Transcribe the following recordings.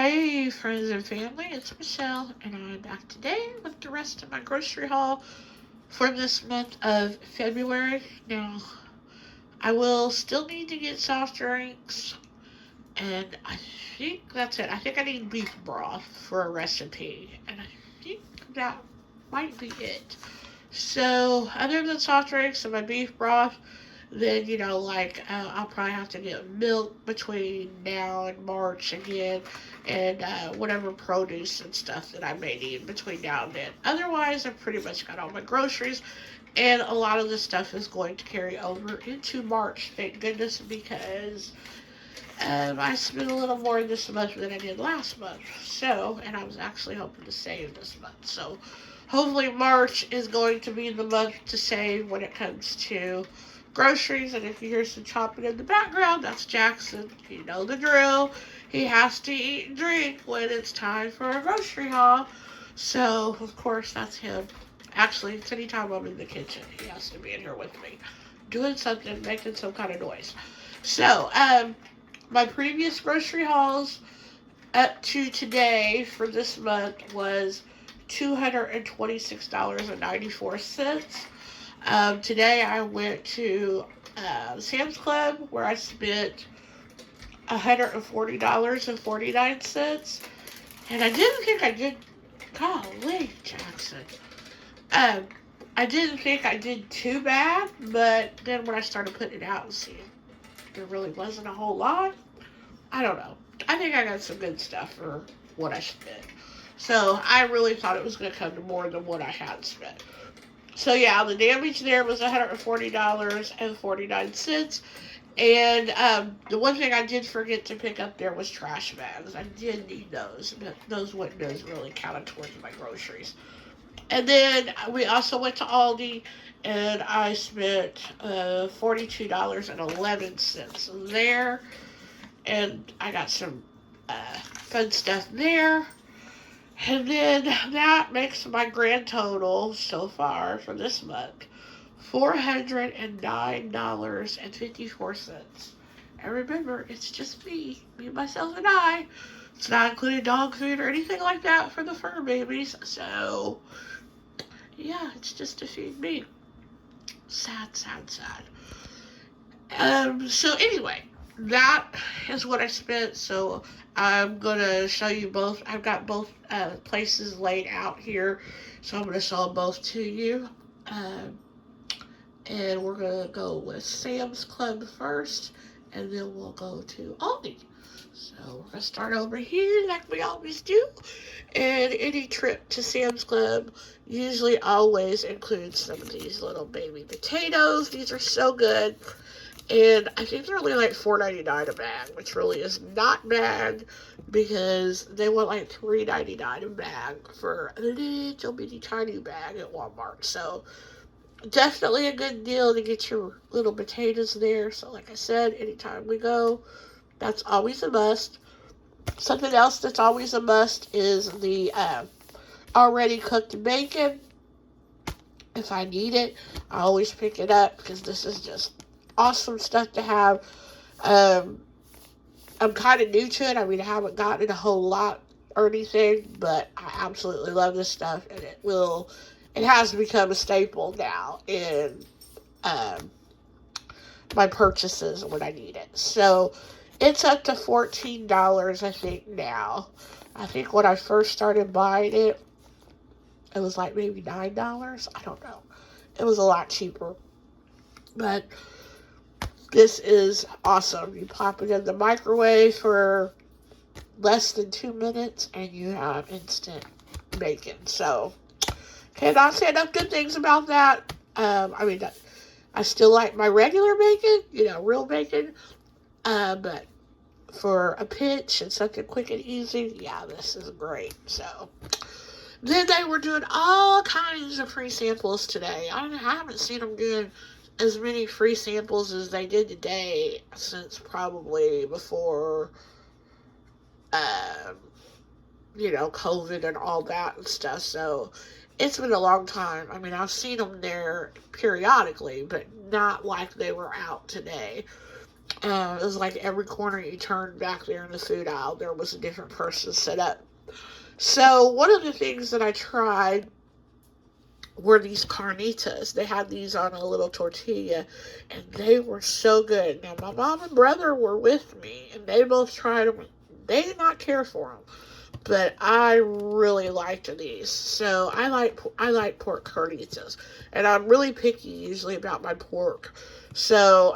Hey, friends and family, it's Michelle, and I'm back today with the rest of my grocery haul for this month of February. Now, I will still need to get soft drinks, and I think that's it. I think I need beef broth for a recipe, and I think that might be it. So, other than soft drinks and my beef broth, then I'll probably have to get milk between now and March again, and whatever produce and stuff that I may need between now and then. Otherwise, I've pretty much got all my groceries, and a lot of the stuff is going to carry over into March, thank goodness, because I spent a little more this month than I did last month. So, and I was actually hoping to save this month. So, hopefully March is going to be the month to save when it comes to groceries. And if you hear some chopping in the background, that's Jackson. You know the drill. He has to eat and drink when it's time for a grocery haul. So, of course, that's him. Actually, it's anytime I'm in the kitchen, he has to be in here with me, doing something, making some kind of noise. So, my previous grocery hauls up to today for this month was $226.94. Today I went to Sam's Club where I spent $140.49. And I didn't think I did. Golly, Jackson. Um, I didn't think I did too bad, but then when I started putting it out and seeing there really wasn't a whole lot, I don't know. I think I got some good stuff for what I spent. So I really thought it was going to come to more than what I had spent. So yeah, the damage there was $140.49. And the one thing I did forget to pick up there was trash bags. I did need those, but those windows really counted towards my groceries. And then we also went to Aldi, and I spent $42.11 there, and I got some fun stuff there. And then that makes my grand total so far for this month $409.54. And remember, it's just me, myself, and I. It's not including dog food or anything like that for the fur babies. So, yeah, it's just to feed me. Sad, sad, sad. So anyway, that is what I spent. So I'm gonna show you both. I've got both places laid out here, so I'm gonna show them both to you. And we're gonna go with Sam's Club first, and then we'll go to Aldi. So we're gonna start over here like we always do. And any trip to Sam's Club usually always includes some of these little baby potatoes. These are so good. And I think they're only like $4.99 a bag, which really is not bad because they want like $3.99 a bag for a little bitty tiny bag at Walmart. So definitely a good deal to get your little potatoes there. So like I said, anytime we go, that's always a must. Something else that's always a must is the already cooked bacon. If I need it, I always pick it up because this is just awesome stuff to have. I'm kind of new to it. I mean, I haven't gotten it a whole lot or anything, but I absolutely love this stuff, and it has become a staple now in my purchases when I need it. So it's up to $14, I think, now. I think when I first started buying it, it was like maybe $9. I don't know. It was a lot cheaper. But this is awesome. You pop it in the microwave for less than 2 minutes, and you have instant bacon. So, cannot say enough good things about that. I still like my regular bacon, real bacon. But for a pinch and something quick and easy, yeah, this is great. So, then they were doing all kinds of free samples today. I haven't seen them doing as many free samples as they did today since probably before, COVID and all that and stuff. So it's been a long time. I mean, I've seen them there periodically, but not like they were out today. It was like every corner you turned back there in the food aisle, there was a different person set up. So one of the things that I tried were these carnitas. They had these on a little tortilla, and they were so good. Now, my mom and brother were with me, and they both tried them. They did not care for them, but I really liked these. So I like pork carnitas, and I'm really picky usually about my pork. So,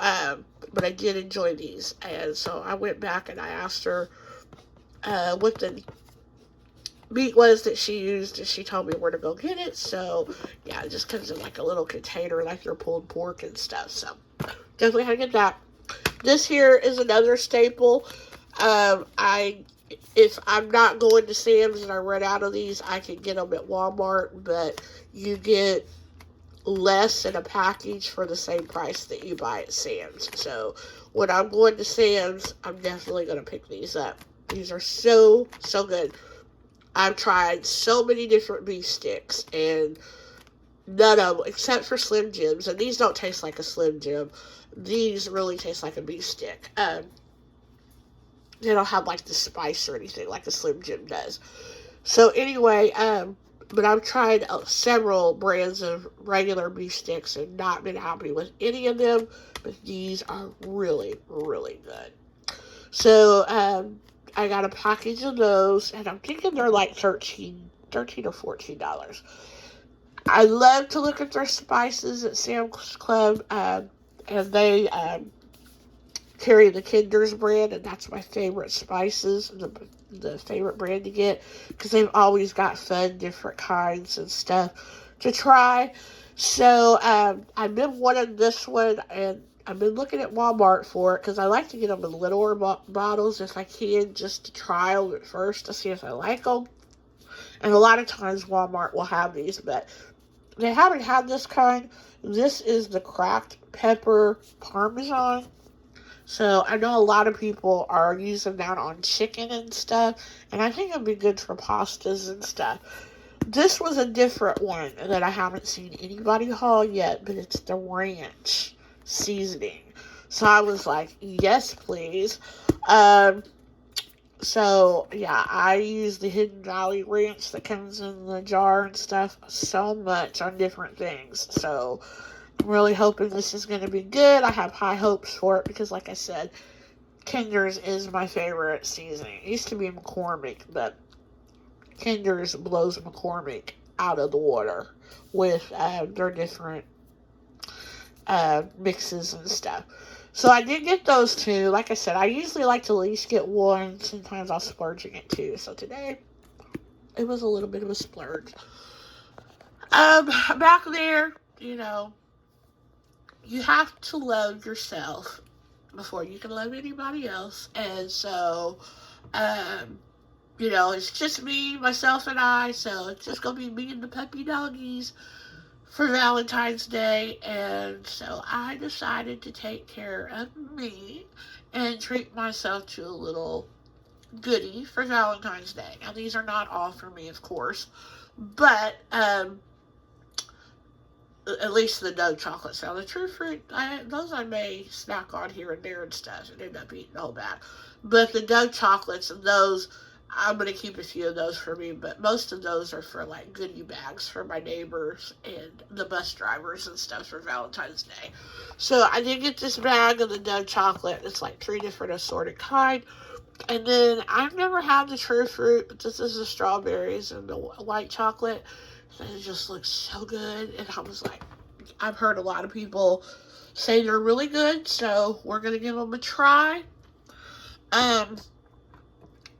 but I did enjoy these, and so I went back and I asked her what the meat was that she used, and she told me where to go get it. So yeah, it just comes in like a little container, like your pulled pork and stuff. So definitely had to get that. This here is another staple. I If I'm not going to Sam's and I run out of these, I can get them at Walmart, but you get less in a package for the same price that you buy at Sam's. So when I'm going to Sam's, I'm definitely going to pick these up. These are so good. I've tried so many different beef sticks, and none of them, except for Slim Jims, and these don't taste like a Slim Jim. These really taste like a beef stick. They don't have like the spice or anything like a Slim Jim does. So anyway, but I've tried several brands of regular beef sticks and not been happy with any of them, but these are really good. So, I got a package of those, and I'm thinking they're like $13 or $14. I love to look at their spices at Sam's Club, and they carry the Kinder's brand, and that's my favorite spices, the favorite brand to get, because they've always got fun, different kinds and stuff to try. So, I've been wanting this one, and I've been looking at Walmart for it, because I like to get them in littler bottles if I can, just to try them at first to see if I like them. And a lot of times Walmart will have these, but they haven't had this kind. This is the cracked pepper Parmesan. So I know a lot of people are using that on chicken and stuff, and I think it'd be good for pastas and stuff. This was a different one that I haven't seen anybody haul yet, but it's the ranch seasoning. So I was like, yes, please. So yeah, I use the Hidden Valley ranch that comes in the jar and stuff so much on different things. So I'm really hoping this is going to be good. I have high hopes for it because, like I said, Kinder's is my favorite seasoning. It used to be McCormick, but Kinder's blows McCormick out of the water with their different mixes and stuff. So I did get those two. Like I said, I usually like to at least get one. Sometimes I'll splurge and get two. So today, it was a little bit of a splurge. Back there, you have to love yourself before you can love anybody else. And so, it's just me, myself, and I. So it's just going to be me and the puppy doggies for Valentine's Day. And so I decided to take care of me and treat myself to a little goodie for Valentine's Day. Now, these are not all for me, of course, but at least the Dove chocolates. Now, the True Fruit, those I may snack on here and there and stuff and end up eating the whole bag. But the Dove chocolates and those, I'm going to keep a few of those for me, but most of those are for, like, goodie bags for my neighbors and the bus drivers and stuff for Valentine's Day. So I did get this bag of the Dove chocolate. It's, like, 3 different assorted kind. And then I've never had the True Fruit, but this is the strawberries and the white chocolate. And it just looks so good. And I was like, I've heard a lot of people say they're really good, so we're going to give them a try.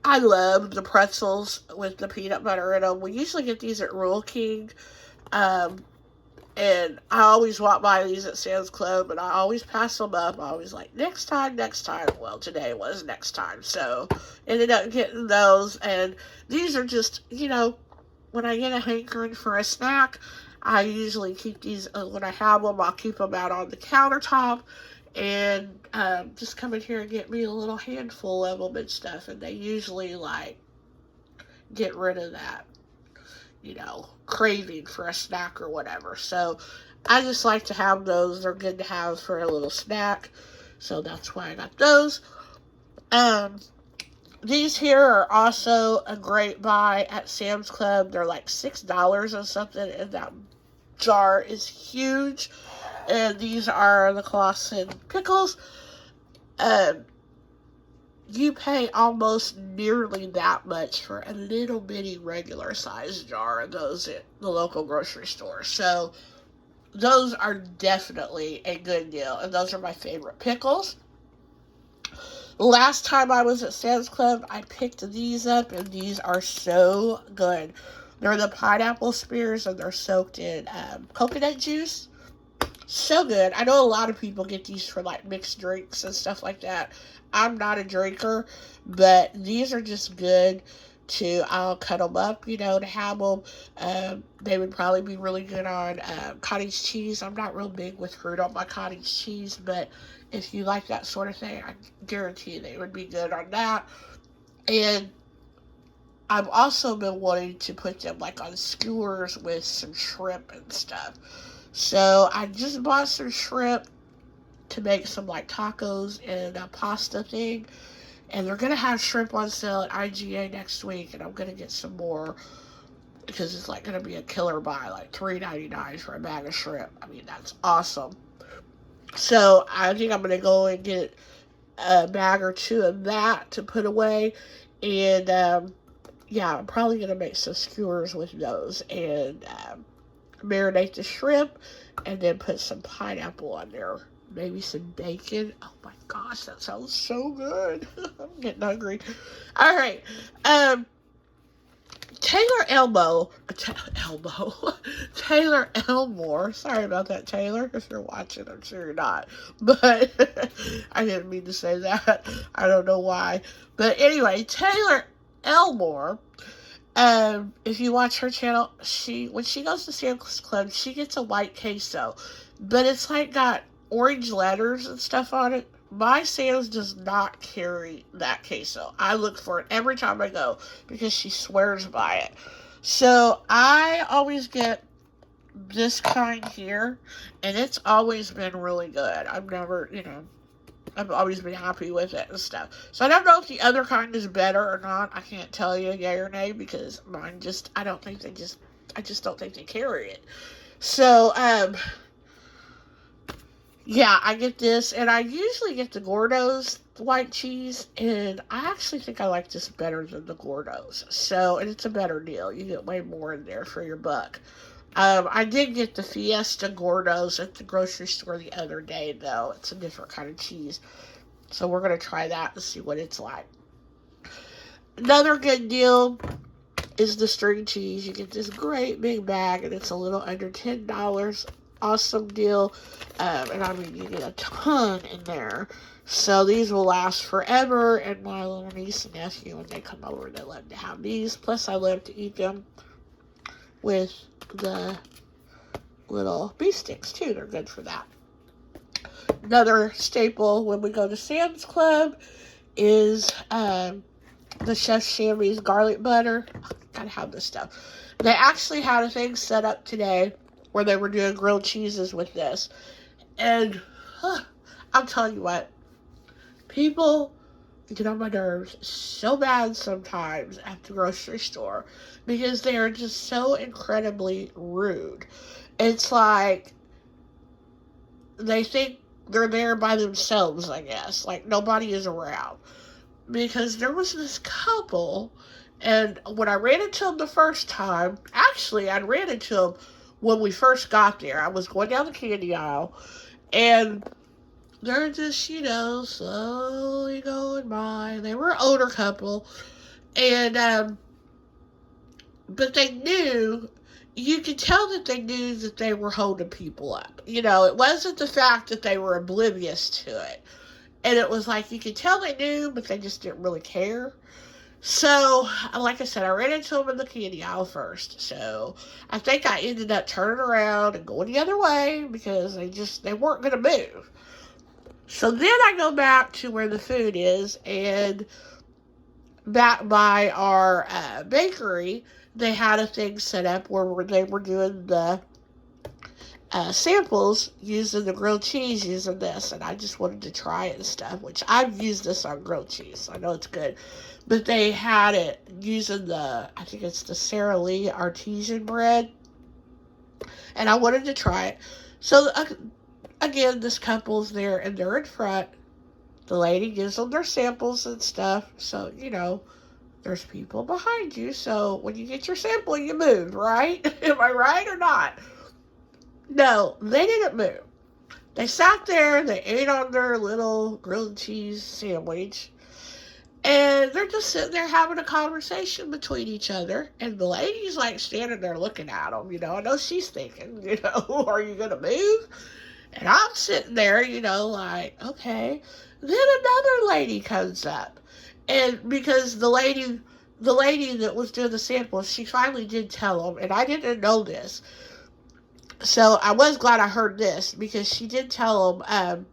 I love the pretzels with the peanut butter in them. We usually get these at Rural King. And I always walk by these at Sam's Club, and I always pass them up. I always like, next time. Well, today was next time. So, ended up getting those. And these are just, when I get a hankering for a snack, I usually keep these, when I have them, I'll keep them out on the countertop. And just come in here and get me a little handful of them and stuff. And they usually, get rid of that, craving for a snack or whatever. So I just like to have those. They're good to have for a little snack. So that's why I got those. These here are also a great buy at Sam's Club. They're like $6 or something, and that jar is huge. And these are the Clausen pickles. You pay almost nearly that much for a little bitty regular sized jar of those at the local grocery store. So those are definitely a good deal, and those are my favorite pickles. Last time I was at Sam's Club, I picked these up, and these are so good. They're the pineapple spears, and they're soaked in coconut juice. So good. I know a lot of people get these for like mixed drinks and stuff like that. I'm not a drinker, but these are just good to, I'll cut them up, to have them. They would probably be really good on cottage cheese. I'm not real big with fruit on my cottage cheese, but if you like that sort of thing, I guarantee they would be good on that. And I've also been wanting to put them like on skewers with some shrimp and stuff. So I just bought some shrimp to make some like tacos and a pasta thing. And they're going to have shrimp on sale at IGA next week. And I'm going to get some more because it's like going to be a killer buy, like $3.99 for a bag of shrimp. I mean, that's awesome. So I think I'm going to go and get a bag or two of that to put away. And I'm probably going to make some skewers with those. And marinate the shrimp and then put some pineapple on there. Maybe some bacon. Oh my gosh, that sounds so good. I'm getting hungry. All right. Taylor Elmore. Sorry about that, Taylor. If you're watching, I'm sure you're not. But I didn't mean to say that. I don't know why. But anyway, Taylor Elmore. If you watch her channel, when she goes to Sam's Club, she gets a white queso. But it's like got orange letters and stuff on it. My Sam's does not carry that queso. I look for it every time I go because she swears by it. So I always get this kind here, and it's always been really good. I've always been happy with it and stuff. So I don't know if the other kind is better or not. I can't tell you yay or nay because mine I just don't think they carry it. So, I get this, and I usually get the Gordo's white cheese, and I actually think I like this better than the Gordo's. So, and it's a better deal. You get way more in there for your buck. I did get the Fiesta Gordo's at the grocery store the other day, though. It's a different kind of cheese. So we're going to try that and see what it's like. Another good deal is the string cheese. You get this great big bag, and it's a little under $10. Awesome deal. And I mean, you get a ton in there. So these will last forever. And my little niece and nephew, when they come over, they love to have these. Plus, I love to eat them with the little beef sticks, too. They're good for that. Another staple when we go to Sam's Club is the Chef Shamby's garlic butter. Gotta have this stuff. They actually had a thing set up today where they were doing grilled cheeses with this. And I'll tell you what, people get on my nerves so bad sometimes at the grocery store because they are just so incredibly rude. It's like they think they're there by themselves, I guess. Like nobody is around. Because there was this couple, and when I ran into them the first time, actually I ran into them when we first got there. I was going down the candy aisle, and they're just, slowly going by. They were an older couple, and, but they knew, you could tell that they knew that they were holding people up. It wasn't the fact that they were oblivious to it. And it was like, you could tell they knew, but they just didn't really care. So, like I said, I ran into them in the candy aisle first. So, I think I ended up turning around and going the other way because they weren't going to move. So, then I go back to where the food is, and back by our bakery, they had a thing set up where they were doing the samples using the grilled cheese using this, and I just wanted to try it and stuff, which I've used this on grilled cheese, so I know it's good. But they had it using I think it's the Sara Lee artesian bread, and I wanted to try it. So, again, this couple's there, and they're in front. The lady gives them their samples and stuff, so, there's people behind you, so when you get your sample, you move, right? Am I right or not? No, they didn't move. They sat there, they ate on their little grilled cheese sandwich, and they're just sitting there having a conversation between each other, and the lady's like standing there looking at them, I know she's thinking, are you going to move? And I'm sitting there, like, okay. Then another lady comes up, and because the lady that was doing the samples, she finally did tell them, and I didn't know this. So I was glad I heard this, because she did tell them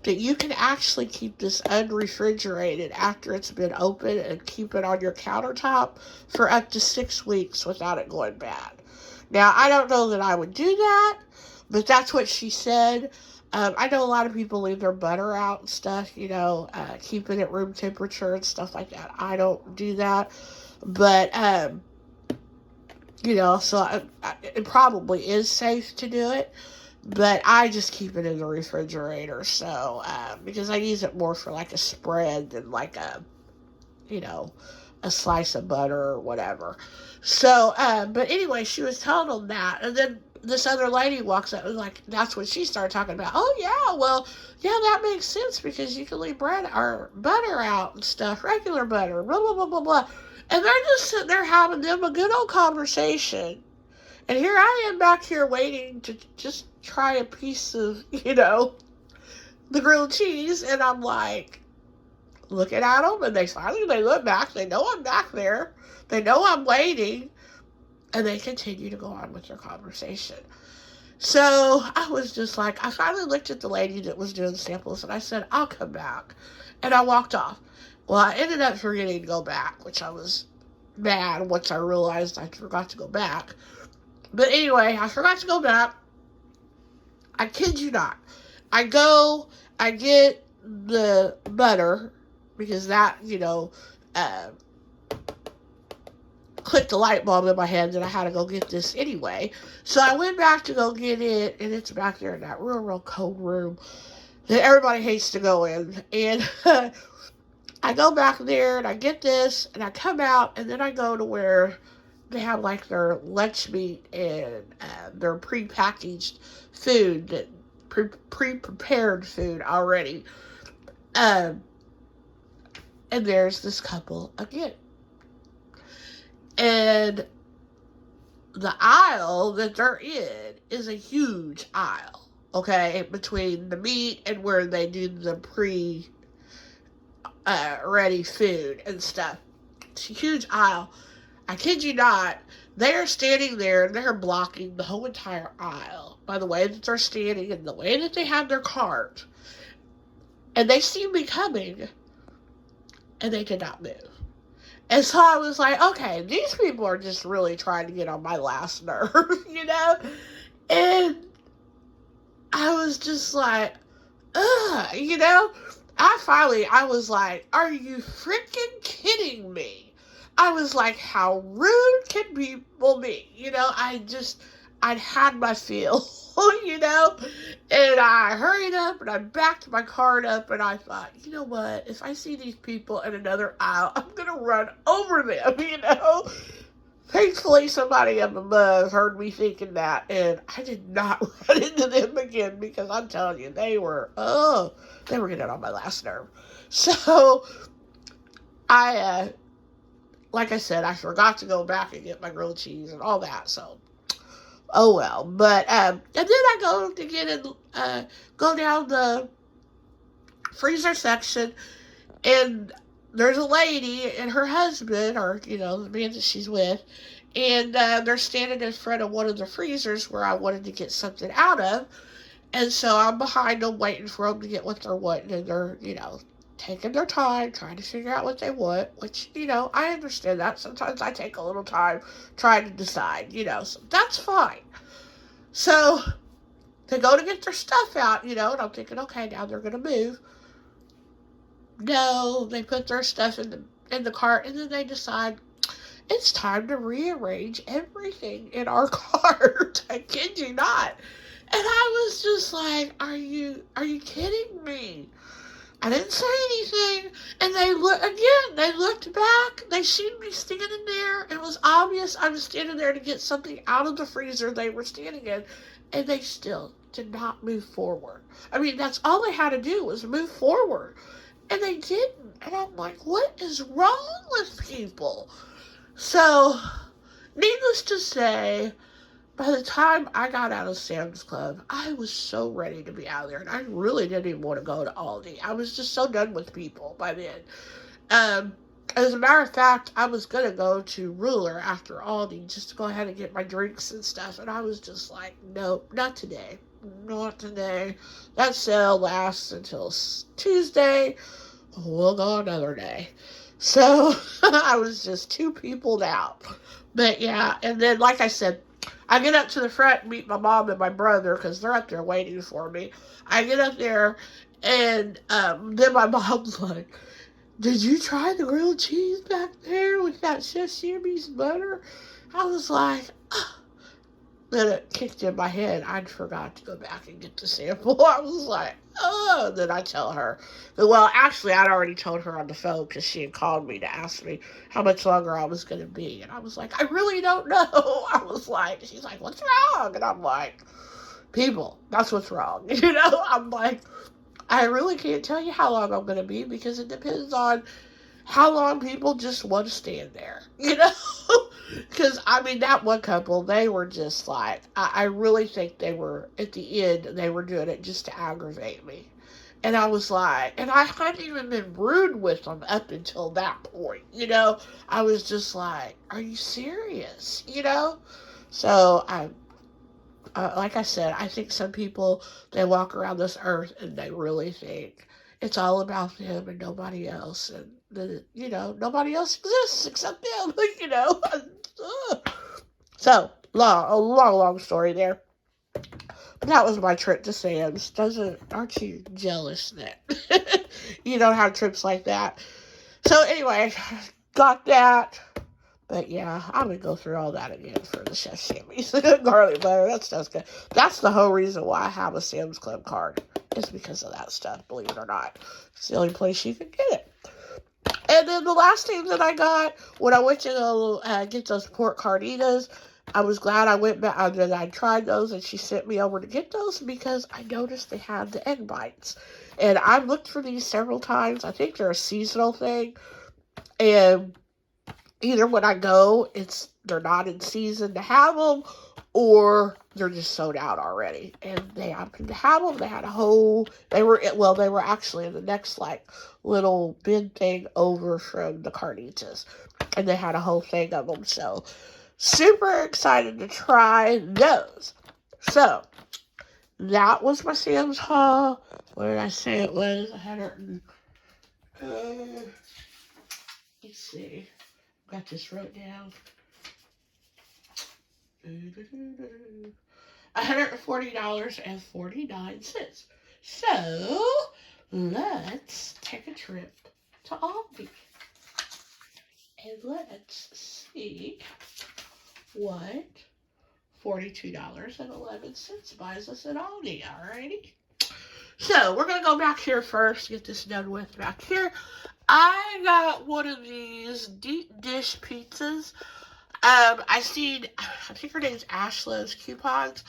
that you can actually keep this unrefrigerated after it's been open and keep it on your countertop for up to 6 weeks without it going bad. Now, I don't know that I would do that, but that's what she said. I know a lot of people leave their butter out and stuff, keep it at room temperature and stuff like that. I don't do that, but so it probably is safe to do it, but I just keep it in the refrigerator, so, because I use it more for, like, a spread than, like, a slice of butter or whatever. So, but anyway, she was telling them that, and then this other lady walks up, and, like, that's when she started talking about, oh, yeah, well, yeah, that makes sense, because you can leave bread or butter out and stuff, regular butter, blah, blah, blah, blah, blah. And they're just sitting there having them a good old conversation. And here I am back here waiting to just try a piece of, the grilled cheese. And I'm like, looking at them. And they look back. They know I'm back there. They know I'm waiting. And they continue to go on with their conversation. So I was just like, I finally looked at the lady that was doing the samples. And I said, I'll come back. And I walked off. Well, I ended up forgetting to go back, which I was mad once I realized I forgot to go back. But anyway, I forgot to go back. I kid you not. I get the butter, because that, clicked the light bulb in my head that I had to go get this anyway. So I went back to go get it, and it's back there in that real cold room that everybody hates to go in. And I go back there, and I get this, and I come out, and then I go to where they have, like, their lunch meat and their pre-packaged food, that pre-prepared food already. And there's this couple again. And the aisle that they're in is a huge aisle, okay, between the meat and where they do the ready food and stuff. It's a huge aisle. I kid you not, they're standing there and they're blocking the whole entire aisle by the way that they're standing and the way that they have their cart. And they see me coming, and they did not move. And so I was like, okay, these people are just really trying to get on my last nerve, And I was just like, ugh, I was like, are you freaking kidding me? I was like, how rude can people be? I'd had my fill, and I hurried up and I backed my cart up and I thought, you know what? If I see these people in another aisle, I'm going to run over them, Thankfully, somebody up above heard me thinking that, and I did not run into them again, because I'm telling you, they were getting on my last nerve. So, like I said, I forgot to go back and get my grilled cheese and all that, so, oh well. But, and then I go to get in, go down the freezer section, and there's a lady and her husband, or, the man that she's with, and they're standing in front of one of the freezers where I wanted to get something out of, and so I'm behind them waiting for them to get what they're wanting, and they're, taking their time, trying to figure out what they want, which, I understand that. Sometimes I take a little time trying to decide, so that's fine. So they go to get their stuff out, and I'm thinking, okay, now they're going to move. No, they put their stuff in the cart, and then they decide it's time to rearrange everything in our cart. I kid you not. And I was just like, are you kidding me? I didn't say anything. And they looked back. They seen me standing there. It was obvious I was standing there to get something out of the freezer they were standing in. And they still did not move forward. I mean, that's all they had to do was move forward. And they didn't. And I'm like, what is wrong with people? So, needless to say, by the time I got out of Sam's Club, I was so ready to be out of there. And I really didn't even want to go to Aldi. I was just so done with people by then. As a matter of fact, I was going to go to Ruler after Aldi just to go ahead and get my drinks and stuff. And I was just like, nope, not today. Not today. That sale lasts until Tuesday. We'll go another day. So, I was just too peopled out. But yeah, and then like I said, I get up to the front and meet my mom and my brother because they're up there waiting for me. I get up there, and then my mom's like, did you try the grilled cheese back there with that Chef Sammy's butter? I was like, oh. Then it kicked in my head. I'd forgot to go back and get the sample. I was like, oh. Then I tell her. Well, actually, I'd already told her on the phone because she had called me to ask me how much longer I was going to be. And I was like, I really don't know. I was like, she's like, what's wrong? And I'm like, people, that's what's wrong. I'm like, I really can't tell you how long I'm going to be because it depends on how long people just want to stand there, Because, I mean, that one couple, they were just like, I really think they were, at the end, they were doing it just to aggravate me. And I was like, and I hadn't even been rude with them up until that point, I was just like, are you serious, So, like I said, I think some people, they walk around this earth and they really think it's all about them and nobody else. And then, nobody else exists except them, So, long story there. But that was my trip to Sam's. Aren't you jealous that you don't have trips like that? So anyway, got that. But yeah, I'm going to go through all that again for the Chef Sammy's garlic butter. That stuff's good. That's the whole reason why I have a Sam's Club card. It's because of that stuff, believe it or not. It's the only place you can get it. And then the last thing that I got, when I went to go get those pork carnitas, I was glad I went back and I tried those, and she sent me over to get those because I noticed they had the egg bites. And I've looked for these several times. I think they're a seasonal thing. And either when I go, they're not in season to have them, or they're just sold out already. And they happened to have them. They had they were actually in the next, little bin thing over from the carnitas. And they had a whole thing of them. So, super excited to try those. So, that was my Sam's haul. What did I say it was? Let's see. Got this wrote down. $140.49. So, let's take a trip to Aldi. And let's see what $42.11 buys us at Aldi. Alrighty. So, we're going to go back here first, get this done with back here. I got one of these deep dish pizzas. I think her name's Ashla's Coupons.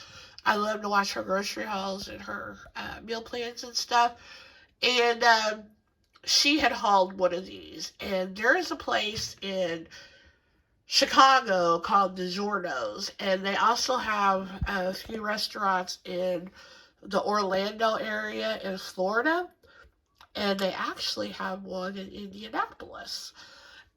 I love to watch her grocery hauls and her meal plans and stuff. And she had hauled one of these. And there is a place in Chicago called DiGiorno's. And they also have a few restaurants in the Orlando area in Florida. And they actually have one in Indianapolis.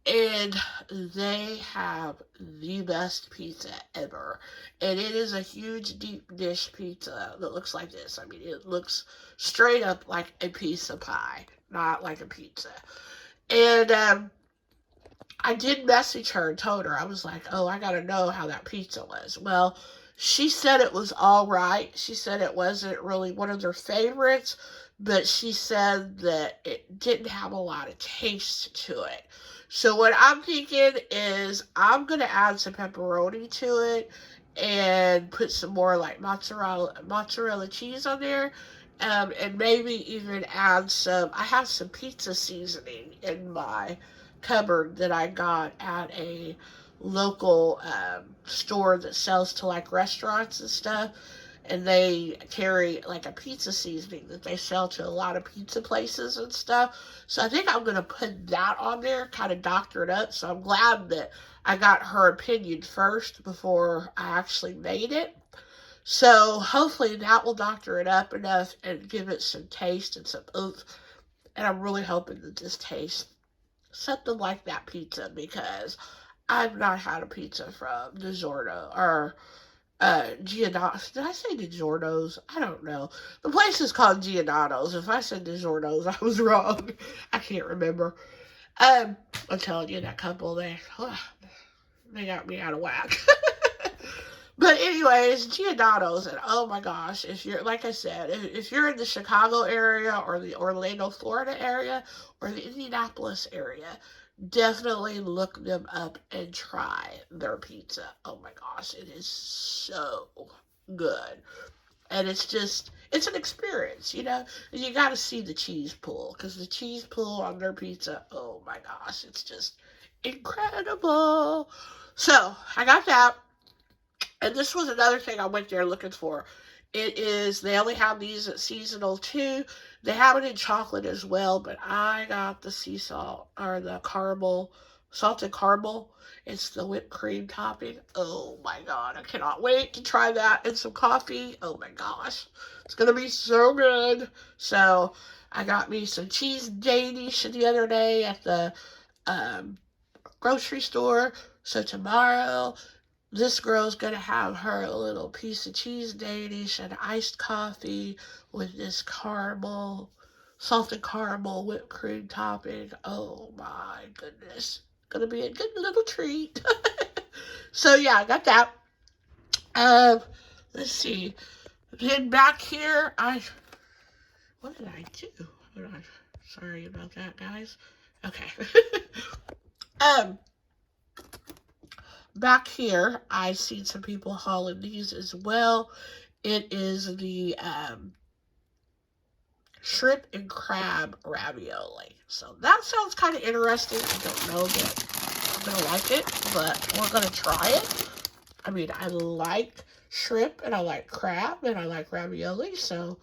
And they have the best pizza ever. And it is a huge deep dish pizza that looks like this. I mean, it looks straight up like a piece of pie, not like a pizza. And I did message her and told her, I was like, oh, I got to know how that pizza was. Well, She said it was all right. She said it wasn't really one of their favorites, but she said that it didn't have a lot of taste to it. So what I'm thinking is I'm gonna add some pepperoni to it and put some more like mozzarella cheese on there, and maybe even add some. I have some pizza seasoning in my cupboard that I got at a local store that sells to like restaurants and stuff, and they carry like a pizza seasoning that they sell to a lot of pizza places and stuff. So I think I'm gonna put that on there, kind of doctor it up. So I'm glad that I got her opinion first before I actually made it. So hopefully that will doctor it up enough and give it some taste and some oomph. And I'm really hoping that this tastes something like that pizza, because I've not had a pizza from DiGiorno or Giordano's. Did I say DiGiorno's? I don't know. The place is called Giordano's. If I said DiGiorno's, I was wrong. I can't remember. I'm telling you, that couple, they got me out of whack. But anyways, Giordano's, and oh my gosh, if you're, like I said, if you're in the Chicago area or the Orlando, Florida area or the Indianapolis area, definitely look them up and try their pizza. Oh my gosh, it is so good. And it's an experience, you know? And you gotta see the cheese pool, because the cheese pool on their pizza, oh my gosh, it's just incredible. So, I got that. And this was another thing I went there looking for. They only have these at seasonal too. They have it in chocolate as well, but I got the sea salt, or the caramel, salted caramel. It's the whipped cream topping. Oh my god, I cannot wait to try that and some coffee. Oh my gosh, it's gonna be so good. So I got me some cheese Danish the other day at the um, grocery store. So tomorrow, this girl's gonna have her little piece of cheese Danish and iced coffee with this salted caramel whipped cream topping. Oh my goodness. Gonna be a good little treat. So yeah, I got that. Let's see. Then back here, what did I do? Sorry about that, guys. Okay. um, Back here, I've seen some people hauling these as well. It is the shrimp and crab ravioli. So that sounds kind of interesting. I don't know that I'm going to like it, but we're going to try it. I mean, I like shrimp, and I like crab, and I like ravioli, so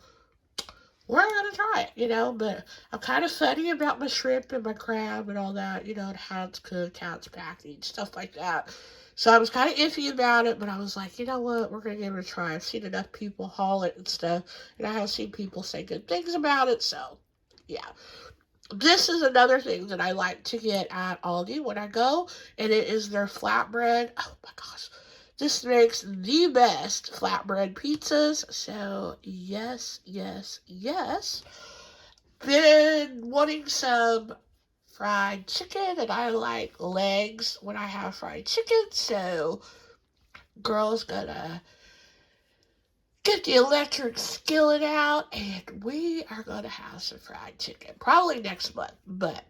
we're going to try it, you know. But I'm kind of funny about my shrimp and my crab and all that, you know, and how it's cooked, how it's packaged, stuff like that. So I was kind of iffy about it, but I was like, you know what, we're going to give it a try. I've seen enough people haul it and stuff, and I have seen people say good things about it, so yeah. This is another thing that I like to get at Aldi when I go, and it is their flatbread. Oh my gosh. This makes the best flatbread pizzas, so yes, yes, yes. Been wanting some fried chicken, and I like legs when I have fried chicken, so girl's gonna get the electric skillet out, and we are gonna have some fried chicken. Probably next month, but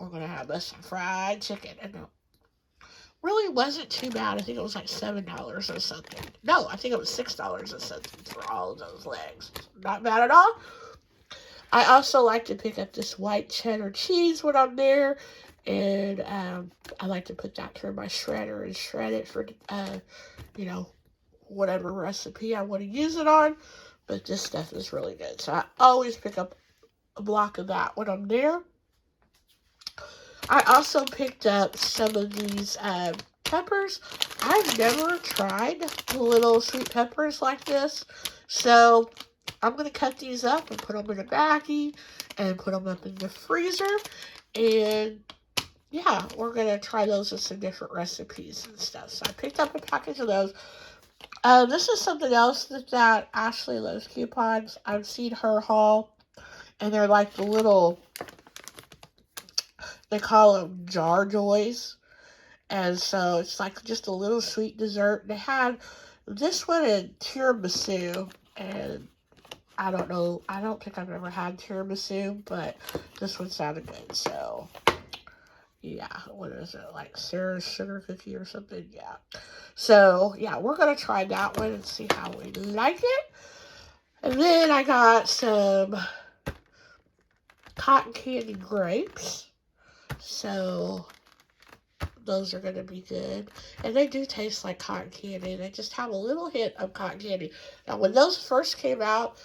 we're gonna have us some fried chicken. And it really wasn't too bad. I think it was like $7 or something. No, I think it was $6 or something for all of those legs. Not bad at all. I also like to pick up this white cheddar cheese when I'm there, and I like to put that through my shredder and shred it for, you know, whatever recipe I want to use it on. But this stuff is really good, so I always pick up a block of that when I'm there. I also picked up some of these peppers. I've never tried little sweet peppers like this, so I'm going to cut these up and put them in a baggie and put them up in the freezer. And yeah, we're going to try those with some different recipes and stuff. So I picked up a package of those. This is something else that Ashley loves, coupons. I've seen her haul, and they're like the little, they call them jar joys. And so it's like just a little sweet dessert. They had This one in tiramisu, and I don't know. I don't think I've ever had tiramisu, but this one sounded good. So, yeah. What is it? Like Sarah's sugar cookie or something? Yeah. So, yeah, we're going to try that one and see how we like it. And then I got some cotton candy grapes. So, those are going to be good. And they do taste like cotton candy. They just have a little hint of cotton candy. Now, when those first came out,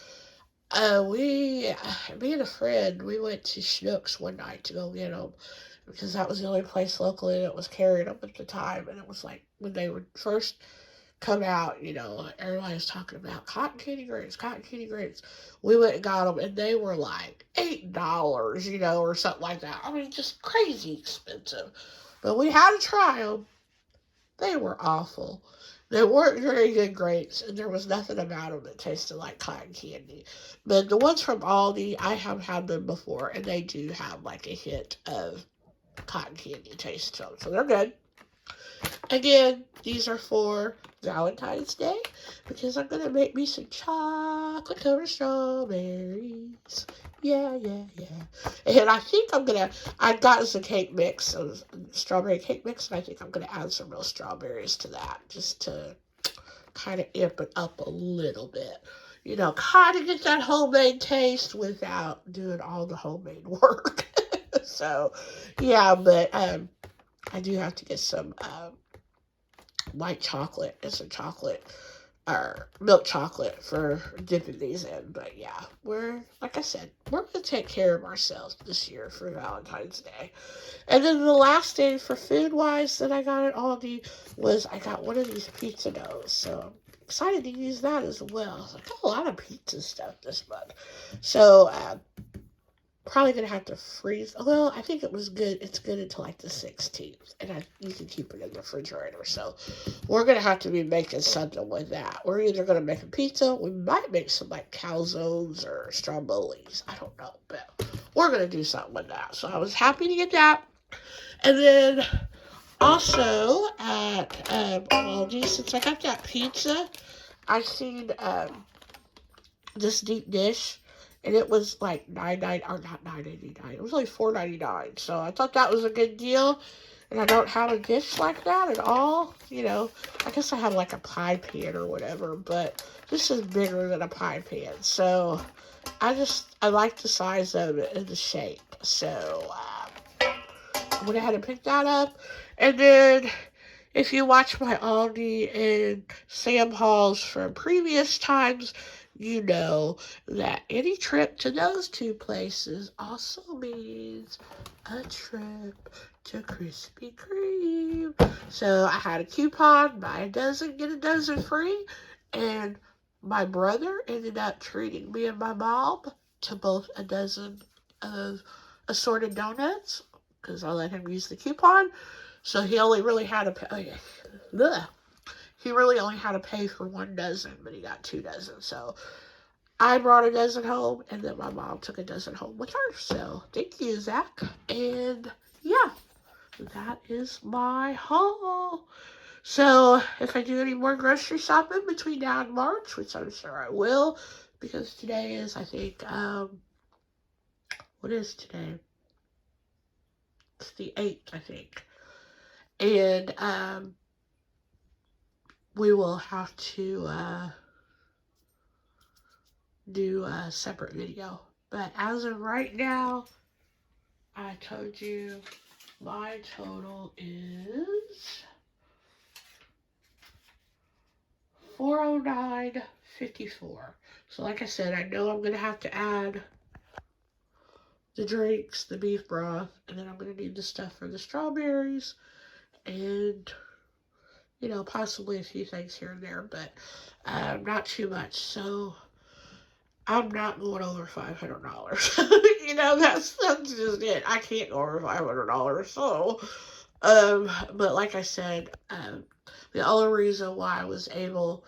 me and a friend, we went to Schnucks one night to go get them because that was the only place locally that was carrying them at the time. And it was like when they would first come out, everybody was talking about cotton candy grapes, cotton candy grapes. We went and got them, and they were like $8, or something like that. I mean, just crazy expensive. But we had to try them. They were awful. They weren't very good grapes, and there was nothing about them that tasted like cotton candy. But the ones from Aldi, I have had them before, and they do have like a hint of cotton candy taste to them. So they're good. Again, these are for Valentine's Day because I'm going to make me some chocolate covered strawberries. Yeah, yeah, yeah. And I think I've gotten some cake mix, some strawberry cake mix, and I think I'm going to add some real strawberries to that just to kind of amp it up a little bit. Kind of get that homemade taste without doing all the homemade work. So, yeah, but I do have to get some white chocolate and some chocolate or milk chocolate for dipping these in. But yeah, like I said, we're going to take care of ourselves this year for Valentine's Day. And then the last thing for food wise that I got at Aldi was I got one of these pizza doughs. So I'm excited to use that as well. I got a lot of pizza stuff this month. So probably gonna have to freeze. Well, I think it was good. It's good until like the 16th, and you can keep it in the refrigerator. So we're gonna have to be making something with that. We're either gonna make a pizza. We might make some like calzones or strombolis. I don't know, but we're gonna do something with that. So I was happy to get that, and then also at Aldi, since I got that pizza, I seen this deep dish, and it was like $9.99. It was only $4.99. So I thought that was a good deal. And I don't have a dish like that at all. I guess I have like a pie pan or whatever, but this is bigger than a pie pan. So I like the size of it and the shape. So I went ahead and picked that up. And then if you watch my Aldi and Sam hauls from previous times, you know that any trip to those two places also means a trip to Krispy Kreme. So I had a coupon, buy a dozen, get a dozen free, and my brother ended up treating me and my mom to both a dozen of assorted donuts because I let him use the coupon. So he only really had to pay. He really only had to pay for one dozen, but he got 2 dozen. So I brought a dozen home, and then my mom took a dozen home with her. So thank you, Zach. And yeah, that is my haul. So if I do any more grocery shopping between now and March, which I'm sure I will, because today is, I think, what is today? It's the 8th, I think. And we will have to do a separate video. But as of right now, I told you my total is $409.54. So like I said, I know I'm gonna have to add the drinks, the beef broth, and then I'm gonna need the stuff for the strawberries and possibly a few things here and there, but not too much. So I'm not going over $500. That's just it. I can't go over $500. So, but like I said, the only reason why I was able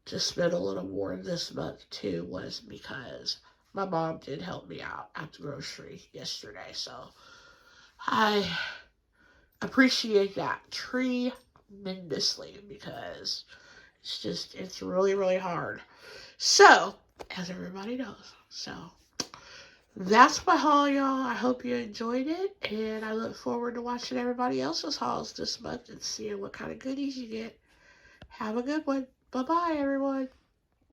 to spend a little more this month too was because my mom did help me out at the grocery yesterday. So I appreciate that tremendously because It's really, really hard. So, as everybody knows. So, that's my haul, y'all. I hope you enjoyed it. And I look forward to watching everybody else's hauls this month and seeing what kind of goodies you get. Have a good one. Bye-bye, everyone.